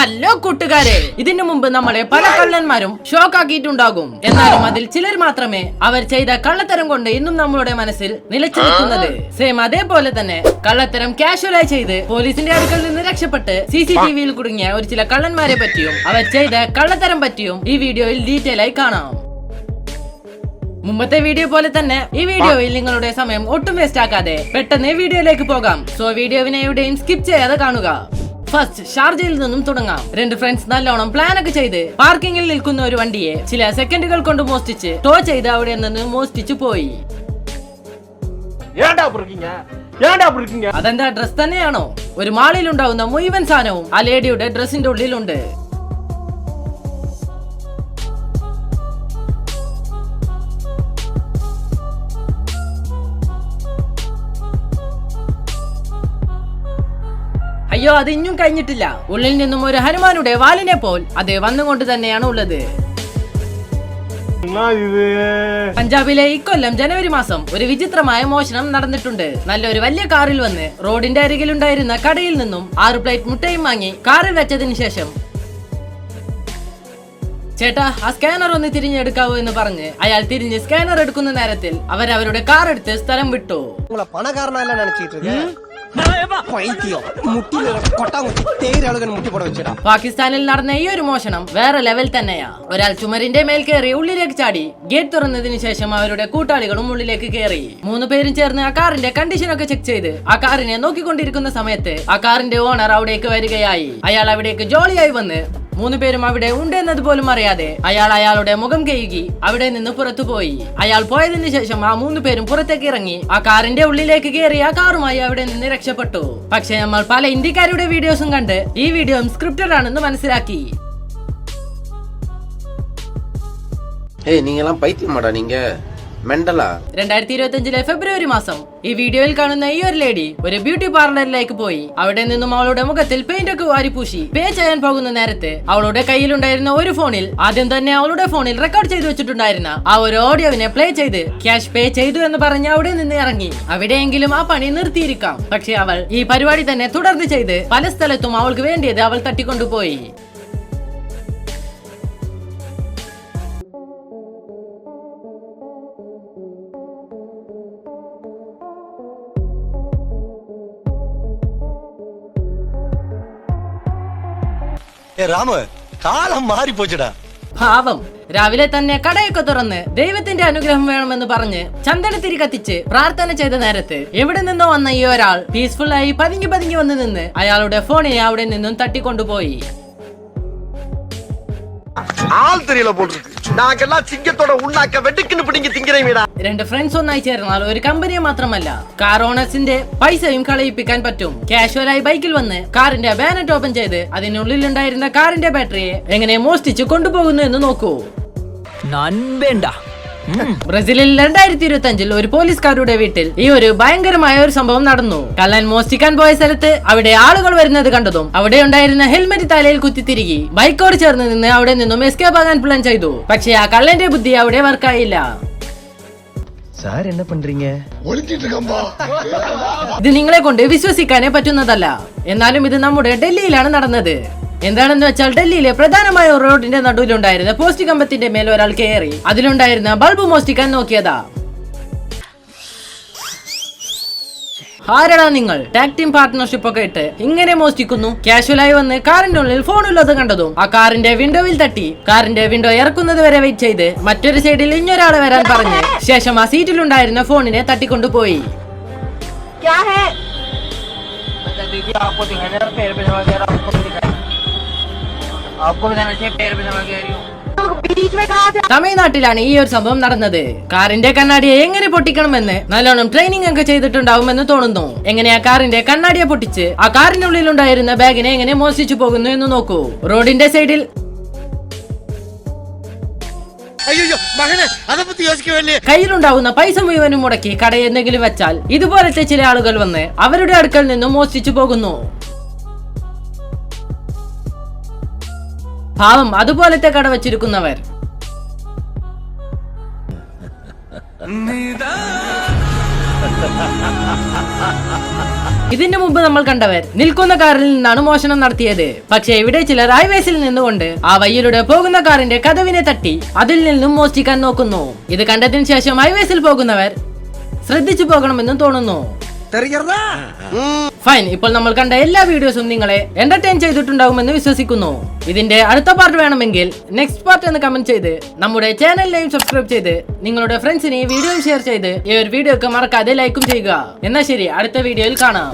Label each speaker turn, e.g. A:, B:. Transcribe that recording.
A: Hello കൂട്ടുകാരെ, ഇതിനു മുമ്പ് നമ്മളെ പല കള്ളന്മാരും ഷോക്ക് ആക്കിയിട്ടുണ്ടാകും. എന്നാലും അതിൽ ചിലർ മാത്രമേ അവർ ചെയ്ത കള്ളത്തരം കൊണ്ട് ഇന്നും നമ്മളുടെ മനസ്സിൽ നിലച്ചു നിൽക്കുന്നത്. സെയിം അതേപോലെ തന്നെ കള്ളത്തരം കാഷ്വലായി ചെയ്ത് പോലീസിന്റെ അടുക്കൽ നിന്ന് രക്ഷപ്പെട്ട് CCTV-യിൽ കുടുങ്ങിയ ഒരു ചില കള്ളന്മാരെ പറ്റിയും അവർ ചെയ്ത കള്ളത്തരം പറ്റിയും ഈ വീഡിയോയിൽ ഡീറ്റെയിൽ ആയി കാണാം. മുമ്പത്തെ വീഡിയോ പോലെ തന്നെ ഈ വീഡിയോയിൽ നിങ്ങളുടെ സമയം ഒട്ടും വേസ്റ്റ് ആക്കാതെ പെട്ടെന്ന് വീഡിയോയിലേക്ക് പോകാം. സോ വീഡിയോവിനെ എവിടെയും സ്കിപ്പ് ചെയ്യാതെ കാണുക. ഫസ്റ്റ് ഷാർജയിൽ നിന്നും തുടങ്ങാം. രണ്ട് ഫ്രണ്ട്സ് നല്ലോണം പ്ലാൻ ഒക്കെ ചെയ്ത് പാർക്കിങ്ങിൽ നിൽക്കുന്ന ഒരു വണ്ടിയെ ചില സെക്കൻഡുകൾ കൊണ്ട് മോഷ്ടിച്ച് ടോ ചെയ്ത് അവിടെ നിന്ന് മോഷ്ടിച്ചു പോയി. അതെന്താ, ഡ്രസ് തന്നെയാണോ? ഒരു മാളിൽ ഉണ്ടാവുന്ന മുഴുവൻ സാധനവും ആ ലേഡിയുടെ ഡ്രസ്സിന്റെ ഉള്ളിലുണ്ട്. അയ്യോ, അത് ഇനിയും കഴിഞ്ഞിട്ടില്ല. ഉള്ളിൽ നിന്നും ഒരു ഹനുമാനുടെ വാലിനെ പോൽ അത് വന്നുകൊണ്ട് തന്നെയാണ് ഉള്ളത്. പഞ്ചാബിലെ ഇക്കൊല്ലം ജനുവരി മാസം ഒരു വിചിത്രമായ മോഷണം നടന്നിട്ടുണ്ട്. നല്ലൊരു വലിയ കാറിൽ വന്ന് റോഡിന്റെ അരികിലുണ്ടായിരുന്ന കടയിൽ നിന്നും 6 പ്ലേറ്റ് മുട്ടയും വാങ്ങി കാറിൽ വെച്ചതിന് ശേഷം, ചേട്ടാ ആ സ്കാനർ ഒന്ന് തിരിഞ്ഞെടുക്കാവോ എന്ന് പറഞ്ഞ് അയാൾ തിരിഞ്ഞ് സ്കാനർ എടുക്കുന്ന നേരത്തിൽ അവരുടെ കാർ എടുത്ത് സ്ഥലം വിട്ടു. പാകിസ്ഥാനിൽ നടന്ന ഈ ഒരു മോഷണം വേറെ ലെവൽ തന്നെയാ. ഒരാൾ ചുമരിന്റെ മേൽ കയറി ഉള്ളിലേക്ക് ചാടി ഗേറ്റ് തുറന്നതിന് ശേഷം അവരുടെ കൂട്ടാളികളും ഉള്ളിലേക്ക് കയറി. 3 പേരും ചേർന്ന് ആ കാറിന്റെ കണ്ടീഷൻ ഒക്കെ ചെക്ക് ചെയ്ത് ആ കാറിനെ നോക്കിക്കൊണ്ടിരിക്കുന്ന സമയത്ത് ആ കാറിന്റെ ഓണർ അവിടേക്ക് വരികയായി. അയാൾ അവിടേക്ക് ജോളിയായി വന്ന് 3 പേരും അവിടെ ഉണ്ടെന്നത് പോലും അറിയാതെ അയാളുടെ മുഖം കഴുകി അവിടെ നിന്ന് പുറത്തുപോയി. അയാൾ പോയതിനു ശേഷം ആ 3 പേരും പുറത്തേക്ക് ഇറങ്ങി ആ കാറിന്റെ ഉള്ളിലേക്ക് കയറി ആ കാറുമായി അവിടെ നിന്ന് രക്ഷപ്പെട്ടു. പക്ഷെ നമ്മൾ പല ഇന്ത്യക്കാരുടെ വീഡിയോസും കണ്ട് ഈ വീഡിയോ സ്ക്രിപ്റ്റഡ് ആണെന്ന് മനസ്സിലാക്കി.
B: நீங்கலாம் பைத்தியமாடா நீங்க?
A: 2025 ഫെബ്രുവരി മാസം ഈ വീഡിയോയിൽ കാണുന്ന ഈ ഒരു ലേഡി ഒരു ബ്യൂട്ടി പാർലറിലേക്ക് പോയി. അവിടെ നിന്നും അവളുടെ മുഖത്തിൽ പെയിന്റ് ഒക്കെ വാരിപൂശി പേ ചെയ്യാൻ പോകുന്ന നേരത്തെ അവളുടെ കയ്യിലുണ്ടായിരുന്ന ഒരു ഫോണിൽ ആദ്യം തന്നെ അവളുടെ ഫോണിൽ റെക്കോർഡ് ചെയ്തു വെച്ചിട്ടുണ്ടായിരുന്ന ആ ഒരു ഓഡിയോവിനെ പ്ലേ ചെയ്ത് ക്യാഷ് പേ ചെയ്തു എന്ന് പറഞ്ഞ് അവിടെ നിന്ന് ഇറങ്ങി. അവിടെയെങ്കിലും ആ പണി നിർത്തിയിരിക്കാം. പക്ഷെ അവൾ ഈ പരിപാടി തന്നെ തുടർന്ന് ചെയ്ത് പല സ്ഥലത്തും അവൾക്ക് വേണ്ടിയത് അവൾ തട്ടിക്കൊണ്ടുപോയി. പാവം രാവിലെ തന്നെ കടയൊക്കെ തുറന്ന് ദൈവത്തിന്റെ അനുഗ്രഹം വേണമെന്ന് പറഞ്ഞ് ചന്ദനത്തിരി കത്തിച്ച് പ്രാർത്ഥന ചെയ്ത നേരത്ത് എവിടെ നിന്നോ വന്ന ഈ ഒരാൾ പീസ്ഫുൾ ആയി പതുങ്ങി വന്ന് നിന്ന് അയാളുടെ ഫോണിനെ അവിടെ നിന്നും തട്ടിക്കൊണ്ടുപോയി. രണ്ട് ഫ്രണ്ട്സ് ഒന്നായി ചേർന്നാൽ ഒരു കമ്പനിയെ മാത്രമല്ല കാർ ഓണേഴ്സിന്റെ പൈസയും കളയിപ്പിക്കാൻ പറ്റും. കാഷ്വലായി ബൈക്കിൽ വന്ന് കാറിന്റെ ബാനറ്റ് ഓപ്പൺ ചെയ്ത് അതിനുള്ളിൽ ഉണ്ടായിരുന്ന കാറിന്റെ ബാറ്ററിയെ എങ്ങനെ മോഷ്ടിച്ച് കൊണ്ടുപോകുന്നു എന്ന് നോക്കൂ. ബ്രസീലിൽ 2025 ഒരു പോലീസുകാരുടെ വീട്ടിൽ ഈ ഒരു ഭയങ്കരമായ ഒരു സംഭവം നടന്നു. കള്ളൻ മോഷ്ടിക്കാൻ പോയ സ്ഥലത്ത് അവിടെ ആളുകൾ വരുന്നത് കണ്ടതും അവിടെ ഉണ്ടായിരുന്ന ഹെൽമെറ്റ് തലയിൽ കുത്തിത്തിരികി ബൈക്കോട് ചേർന്ന് നിന്ന് അവിടെ നിന്നും എസ്കേപ്പ് ആകാൻ പ്ലാൻ ചെയ്തു. പക്ഷെ ആ കള്ളന്റെ ബുദ്ധി അവിടെ വർക്കായില്ല. ഇത് നിങ്ങളെ കൊണ്ട് വിശ്വസിക്കാനേ പറ്റുന്നതല്ല. എന്നാലും ഇത് നമ്മുടെ ഡൽഹിയിലാണ് നടന്നത്. എന്താണെന്ന് വെച്ചാൽ ഡൽഹിയിലെ പ്രധാനമായ റോഡിന്റെ നടുവിലുണ്ടായിരുന്ന പോസ്റ്റ് കമ്പത്തിന്റെ മേൽ ഒരാൾ കയറി അതിലുണ്ടായിരുന്ന ബൾബ് മോഷ്ടിക്കാൻ നോക്കിയതാ. ആരടാ നിങ്ങൾ? ടാഗ് ടീം പാർട്ട്ണർഷിപ്പ് ഒക്കെ ഇട്ട് ഇങ്ങനെ മോഷ്ടിക്കുന്നു? കാഷ്വലായി വന്ന് കാറിന്റെ ഉള്ളിൽ ഫോണുള്ളത് കണ്ടതും ആ കാറിന്റെ വിൻഡോയിൽ തട്ടി കാറിന്റെ വിൻഡോ ഇറക്കുന്നത് വരെ വെയിറ്റ് ചെയ്ത് മറ്റൊരു സൈഡിൽ ഇഞ്ഞൊരാളെ വരാൻ പറഞ്ഞ് ശേഷം ആ സീറ്റിലുണ്ടായിരുന്ന ഫോണിനെ തട്ടിക്കൊണ്ടുപോയി. തമിഴ്നാട്ടിലാണ് ഈ ഒരു സംഭവം നടന്നത്. കാറിന്റെ കണ്ണാടിയെ എങ്ങനെ പൊട്ടിക്കണമെന്ന് നല്ലോണം ട്രെയിനിങ് ഒക്കെ ചെയ്തിട്ടുണ്ടാവുമെന്ന് തോന്നുന്നു. എങ്ങനെയാ കാറിന്റെ കണ്ണാടിയെ പൊട്ടിച്ച് ആ കാറിനുള്ളിൽ ഉണ്ടായിരുന്ന ബാഗിനെ എങ്ങനെ മോഷ്ടിച്ചു പോകുന്നു എന്ന് നോക്കൂ. റോഡിന്റെ സൈഡിൽ കയ്യിലുണ്ടാവുന്ന പൈസ മുഴുവനും മുടക്കി കടയിൽ എന്തെങ്കിലും വെച്ചാൽ ഇതുപോലത്തെ ചില ആളുകൾ വന്ന് അവരുടെ അടുക്കൽ നിന്നും മോഷ്ടിച്ചു പോകുന്നു. പാവം അതുപോലത്തെ കട വച്ചിരിക്കുന്നവർ. ഇതിനു മുമ്പ് നമ്മൾ കണ്ടവർ നിൽക്കുന്ന കാറിൽ നിന്നാണ് മോഷണം നടത്തിയത്. പക്ഷേ ഇവിടെ ചിലർ ഹൈവേസിൽ നിന്നുകൊണ്ട് ആ വഴിയിലൂടെ പോകുന്ന കാറിന്റെ കതവിനെ തട്ടി അതിൽ നിന്നും മോഷ്ടിക്കാൻ നോക്കുന്നു. ഇത് കണ്ടതിന് ശേഷം ഹൈവേസിൽ പോകുന്നവർ ശ്രദ്ധിച്ചു പോകണമെന്നും തോന്നുന്നു. ഫൈൻ, ഇപ്പോൾ നമ്മൾ കണ്ട എല്ലാ വീഡിയോസും നിങ്ങളെ എന്റർടൈൻ ചെയ്തിട്ടുണ്ടാകുമെന്ന് വിശ്വസിക്കുന്നു. ഇതിന്റെ അടുത്ത പാർട്ട് വേണമെങ്കിൽ നെക്സ്റ്റ് പാർട്ട് എന്ന് കമന്റ് ചെയ്ത് നമ്മുടെ ചാനലിനെയും സബ്സ്ക്രൈബ് ചെയ്ത് നിങ്ങളുടെ ഫ്രണ്ട്സിനെ ഈ വീഡിയോ ഷെയർ ചെയ്ത് ഈ ഒരു വീഡിയോക്ക് മറക്കാതെ ലൈക്കും ചെയ്യുക. എന്നാൽ ശരി, അടുത്ത വീഡിയോയിൽ കാണാം.